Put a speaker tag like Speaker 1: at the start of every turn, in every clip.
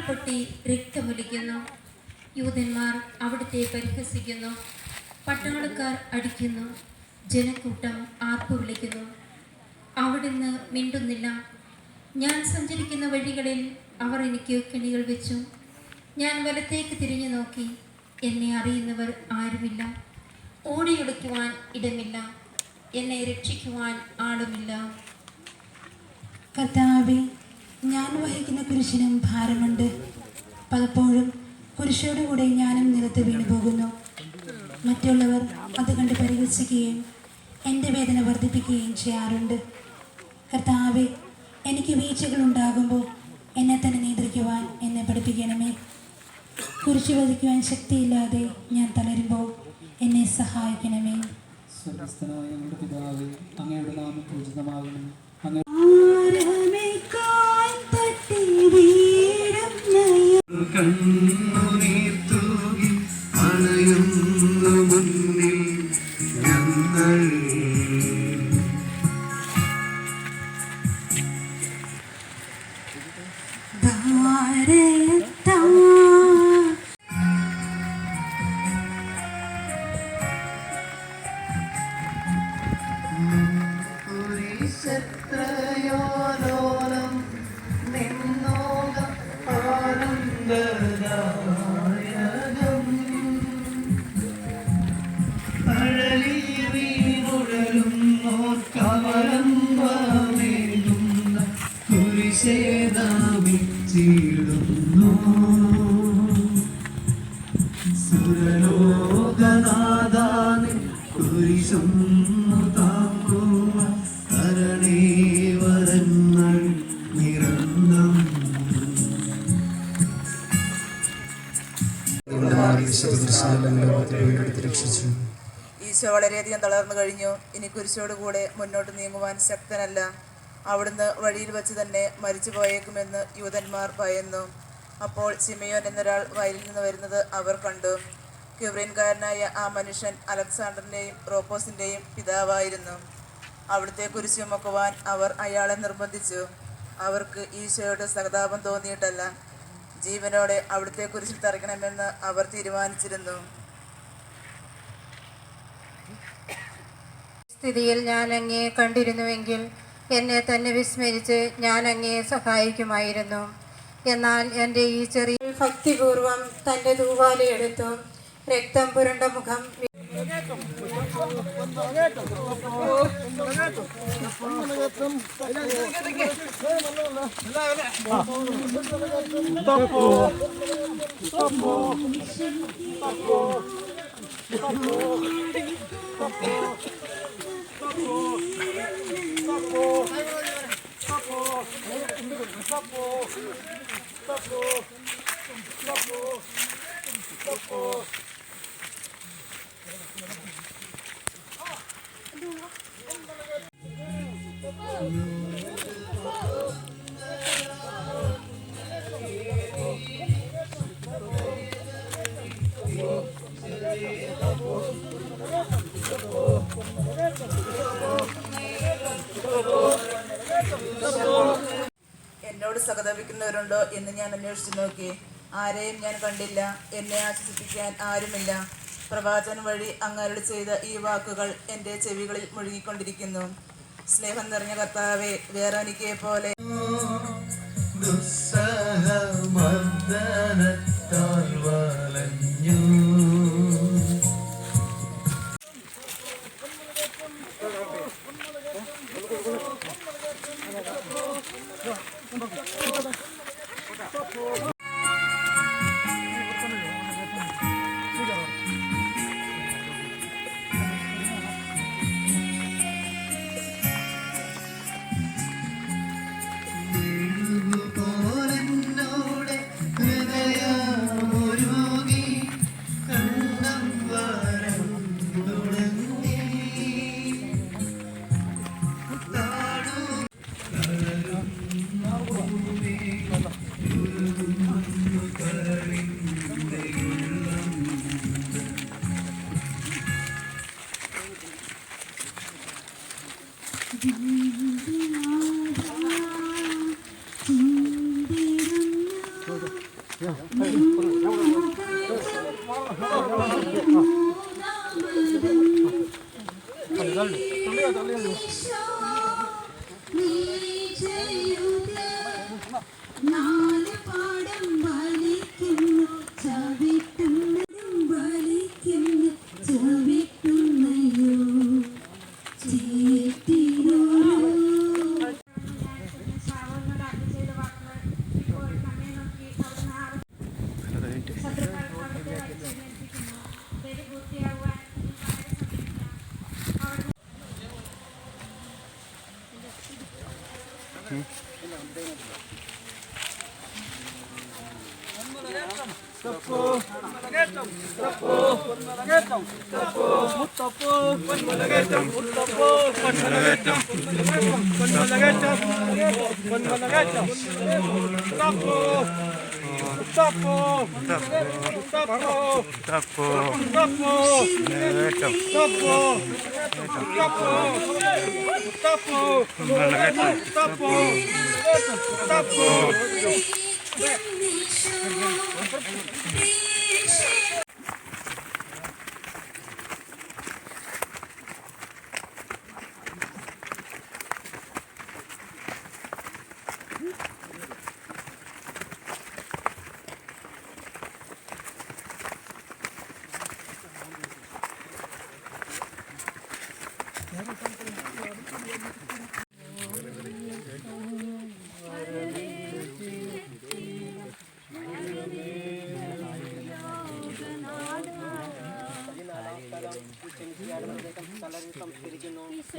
Speaker 1: പൊട്ടി രക്തമൊലിക്കുന്നു. യൂതന്മാർ അവിടുത്തെ പരിഹസിക്കുന്നു. പട്ടാളക്കാർ അടിക്കുന്നു. ജനക്കൂട്ടം ആർപ്പു വിളിക്കുന്നു. അവിടുന്ന് മിണ്ടുന്നില്ല. ഞാൻ സഞ്ചരിക്കുന്ന വഴികളിൽ അവർ എനിക്ക് കെണികൾ വെച്ചു. ഞാൻ വലത്തേക്ക് തിരിഞ്ഞു നോക്കി. എന്നെ അറിയുന്നവർ ആരുമില്ല. ഓടിയൊളിക്കുവാൻ ഇടമില്ല. എന്നെ രക്ഷിക്കുവാൻ ആളുമില്ല.
Speaker 2: കർത്താവേ, ഞാൻ വഹിക്കുന്ന കുരിശിനും ഭാരമുണ്ട്. പലപ്പോഴും കുരിശോടുകൂടെ ഞാനും നിലത്ത് വീണു പോകുന്നു. മറ്റുള്ളവർ അത് കണ്ട് പരിഹസിക്കുകയും എൻ്റെ വേദന വർദ്ധിപ്പിക്കുകയും ചെയ്യാറുണ്ട്. കർത്താവേ, എനിക്ക് വീഴ്ചകൾ ഉണ്ടാകുമ്പോൾ എന്നെ തന്നെ നിയന്ത്രിക്കുവാൻ എന്നെ പഠിപ്പിക്കണമേ. കുരിശ് വധിക്കുവാൻ ശക്തിയില്ലാതെ ഞാൻ തളരുമ്പോൾ എന്നെ സഹായിക്കണമേ.
Speaker 3: സ്വർഗ്ഗസ്ഥനായ ഞങ്ങളുടെ പിതാവേ, അങ്ങയുടെ നാമം പൂജിതമാകണമേ.
Speaker 4: ഈശോ വളരെയധികം തളർന്നു കഴിഞ്ഞു. ഇനി കുരിശോട് കൂടെ മുന്നോട്ട് നീങ്ങുവാൻ ശക്തനല്ല. അവിടുന്ന് വഴിയിൽ വെച്ച് തന്നെ മരിച്ചു പോയേക്കുമെന്ന് യൂതന്മാർ ഭയന്നു. അപ്പോൾ ശിമയോൻ എന്നൊരാൾ വയലിൽ നിന്ന് വരുന്നത് അവർ കണ്ടു. ക്യുബ്രീൻകാരനായ ആ മനുഷ്യൻ അലക്സാണ്ടറിൻ്റെയും റോപ്പോസിൻ്റെയും പിതാവായിരുന്നു. അവിടുത്തെ കുരിശ് ചുമക്കുവാൻ അവർ അയാളെ നിർബന്ധിച്ചു. അവർക്ക് ഈശോയോട് സഹതാപം തോന്നിയിട്ടല്ല, ജീവനോടെ അവിടുത്തെ കുരിശിൽ തറയ്ക്കണമെന്ന് അവർ തീരുമാനിച്ചിരുന്നു.
Speaker 1: സ്ഥിതിയിൽ ഞാൻ അങ്ങയെ കണ്ടിരുന്നുവെങ്കിൽ എന്നെ തന്നെ വിസ്മരിച്ച് ഞാൻ അങ്ങയെ സഹായിക്കുമായിരുന്നു. എന്നാൽ എൻ്റെ ഈ ചെറിയ ഭക്തിപൂർവം തൻ്റെ തൂവാലയെടുത്തു. രക്തം പുരണ്ട മുഖം
Speaker 4: എന്നോട് സഹതപിക്കുന്നവരുണ്ടോ എന്ന് ഞാൻ അന്വേഷിച്ചു നോക്കി. ആരെയും ഞാൻ കണ്ടില്ല. എന്നെ ആശ്വസിപ്പിക്കാൻ ആരുമില്ല. പ്രവാചകൻ വഴി അങ്ങ് ചെയ്ത ഈ വാക്കുകൾ എൻ്റെ ചെവികളിൽ മുഴുകിക്കൊണ്ടിരിക്കുന്നു. സ്നേഹം നിറഞ്ഞ കർത്താവേ, വേറെനിക്കെ പോലെ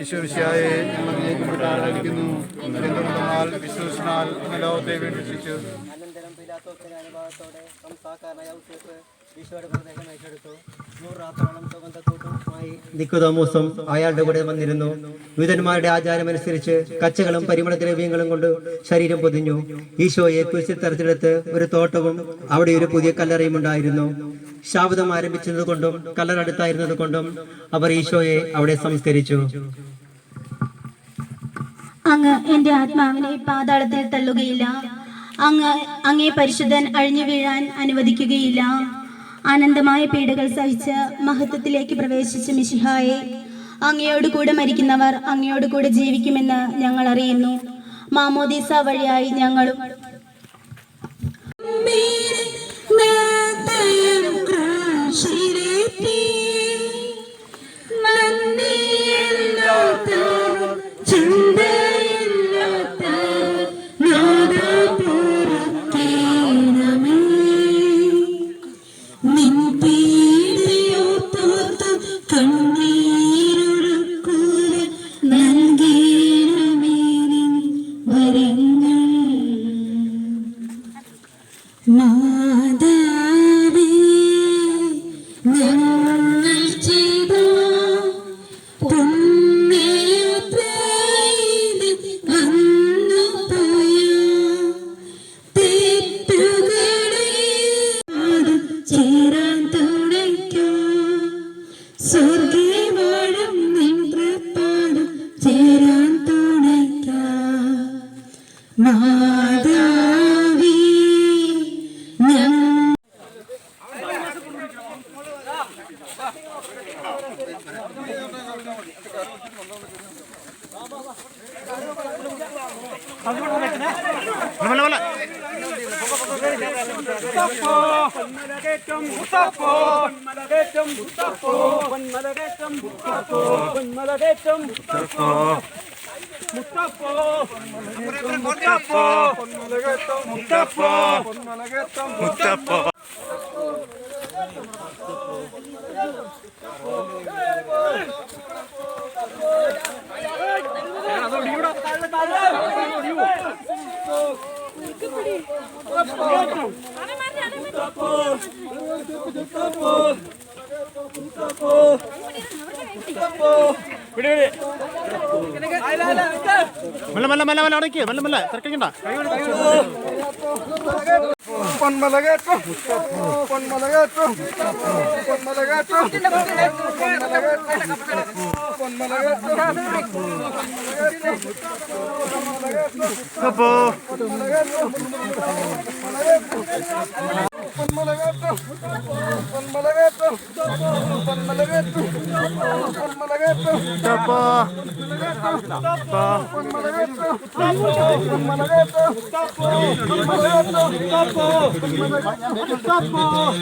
Speaker 5: ഈശോമിശിഹായെ ഞങ്ങൾ അങ്ങേക്കുമ്പിട്ട് ആരാധിക്കുന്നു. എന്തുകൊണ്ടെന്നാൽ വിശ്വസിനാൽ അങ്ങ് ലോകത്തെ വീണ്ടെടുത്തു.
Speaker 6: അനന്തരം പിലാത്തോസിന്റെ അനുഭവത്തോടെ സംസാക്കാരനായ ഔസേപ്പ് ഈശോയുടെ മൃതദേഹം ഏറ്റെടുത്തു. 100 രാത്രോളം സുഗന്ധക്കൂട്ടുമായി നിക്കോദോമോസും അയാളുടെ കൂടെ വന്നിരുന്നു. യൂദന്മാരുടെ ആചാരമനുസരിച്ച് കച്ചകളും പരിമളദ്രവ്യങ്ങളും കൊണ്ട് ശരീരം പൊതിഞ്ഞു. ഈശോയെ കുരിശിൽ തറച്ചെടുത്ത് ഒരു തോട്ടവും അവിടെ ഒരു പുതിയ കല്ലറയും ഉണ്ടായിരുന്നു. ശാബദം ആരംഭിച്ചത് കൊണ്ടും കല്ലറടുത്തായിരുന്നത് കൊണ്ടും അവർ ഈശോയെ അവിടെ സംസ്കരിച്ചു.
Speaker 7: അങ്ങ് എന്റെ ആത്മാവിനെ പാതാളത്തിൽ തള്ളുകയില്ല. അങ്ങേ പരിശുദ്ധൻ അഴിഞ്ഞു വീഴാൻ അനുവദിക്കുകയില്ല. അനന്തമായ പീഡകൾ സഹിച്ച് മഹത്വത്തിലേക്ക് പ്രവേശിച്ച മിശിഹായെ, അങ്ങയോട് കൂടെ മരിക്കുന്നവർ അങ്ങയോട് കൂടെ ജീവിക്കുമെന്ന് ഞങ്ങൾ അറിയുന്നു. മാമോദീസ വഴിയായി ഞങ്ങളും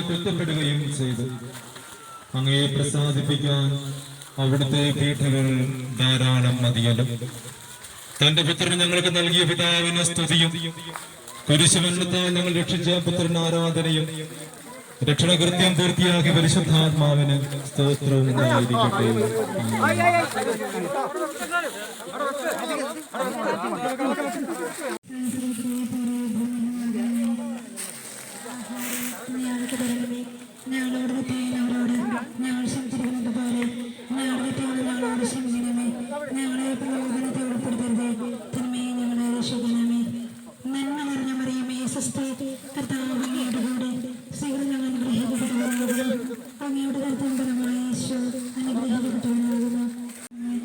Speaker 8: തൃപ്തിപ്പെടുകയും ചെയ്തു. അങ്ങയെ പ്രസാദിപ്പിക്കാൻ അവിടുത്തെ പീഠകൾ ധാരാളം മതിയല്ലോ. തന്റെ പുത്രൻ ഞങ്ങൾക്ക് നൽകിയ പിതാവിന് സ്തുതിയും കുരിശുമരണത്താൽ ഞങ്ങൾ രക്ഷിച്ച പുത്രൻ ആരാധനയും രക്ഷണകൃത്യം പൂർത്തിയാക്കി പരിശുദ്ധാത്മാവിന് സ്തോത്രവും ഉണ്ടായിരിക്കട്ടെ.
Speaker 2: ഞങ്ങൾക്ക് തരണമേ. ഞങ്ങളോട് തെറ്റുന്നവരോട് ഞങ്ങൾ ക്ഷമിച്ചിരിക്കുന്നത് പോലെ ഞങ്ങളുടെ തെറ്റുകൾ ഞങ്ങളോട് ക്ഷമിക്കണമേ. ഞങ്ങളെ പ്രലോഭനത്തെ ഉൾപ്പെടുത്തരുതേ, തിന്മയെ ഞങ്ങളെ രക്ഷിക്കണമേ. നന്മ നിറഞ്ഞ മറിയമേ, സ്വസ്തി, കർത്താവ് അങ്ങയുടെ കൂടെ സ്ത്രീകളിൽ അങ്ങ് അനുഗ്രഹിക്കപ്പെട്ടവളാകുന്നു. അങ്ങയുടെ കർത്തൻ ഫലമായ യേശു അനുഗ്രഹിക്കപ്പെട്ടവനാകുന്നു.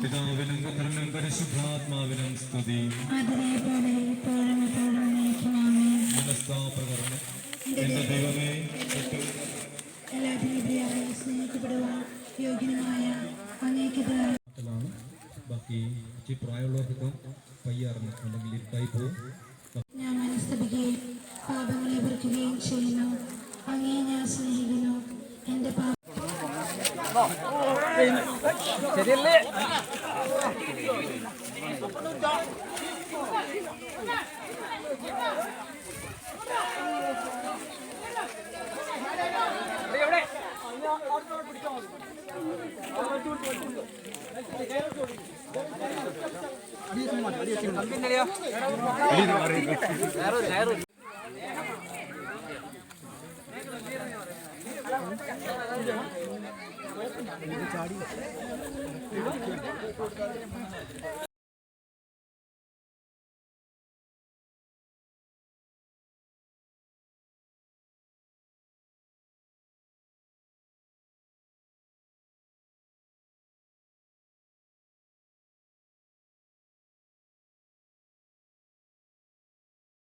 Speaker 8: പിതാവിനും പുത്രനും പരിശുദ്ധാത്മാവിനും സ്തുതി.
Speaker 2: അതിനെ പോലെ ഇപ്പോഴും എപ്പോഴും എന്നേക്കും ആമേൻ.
Speaker 8: മനസ്താപകരണം എന്റെ ദൈവമേ,
Speaker 2: എല്ലാത്തിനും പ്രിയരെ സ്നേഹിക്കപ്പെടുവാൻ യോഗ്യനുമായ അങ്ങേക്ക്
Speaker 8: ബാക്കി പ്രായമുള്ളവർക്കൊക്കെ പയ്യാറുന്നു അല്ലെങ്കിൽ ഇരുട്ടായി പോകും.
Speaker 2: ഞാൻ മനസ്തപിക്കുകയും പാപങ്ങളെ വെറുക്കുകയും ചെയ്യുന്നു. അങ്ങേ ഞാൻ സ്നേഹിക്കുന്നു. എൻ്റെ